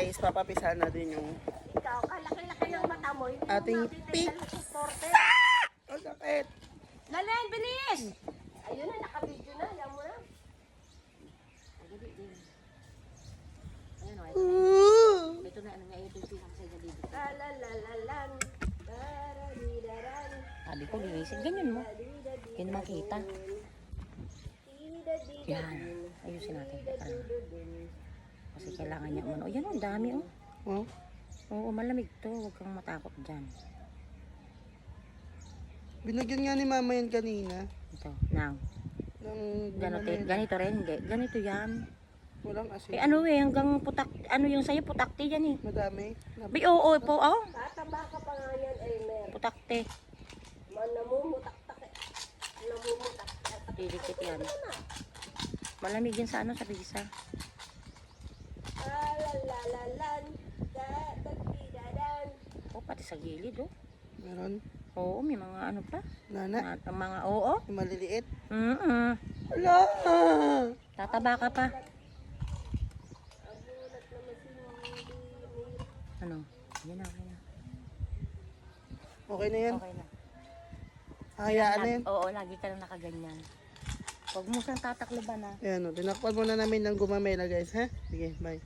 guys, papapisahan na din yung Ikaw, kalaki-laki ng mata mo. Hindi ating mo mabibigay pig. ng supporter. Ang sakit. Lalen, bilis! Ayun na, naka-video na. Alam mo na. Ito na, ano nga, ito yung pinang sa dito. Lalalalan. Daradidaran. Sabi ko, linisin. Ganyan mo. Yan makita. Yan. Ayusin natin. Kasi kailangan niya umano. O yan o, dami o. Oh, Oo, malamig to. Huwag kang matakot dyan. binagyan nga ni mama yan kanina. Ito, nang. Ng Ganito rin, hindi. Ganito yan. walang asin. Eh ano hanggang putak, ano yung sa'yo, putakte yan eh. Madami. Bay, oo, po, oh. Tataba ka pa nga yan, Elmer. Putakte. Namumutak-tak. Namumutak. Didikit yan. Malamig yan sa ano, sa bisa. Lalalalan. Dadadidaran. Oh, pati sa gilid, oh. Meron. Oo, may mga ano pa. Nana. Mga oo. Yung maliliit. Wala. Tataba ka pa. Ano? Yan na, okay na. Okay na yan. Okay na. Hayaan na yan. Oo, lagi ka lang nakaganyan. Huwag mo siyang tatakloban, ha. Ayan o, tinakpan muna namin ng gumamela guys, ha? Sige, bye.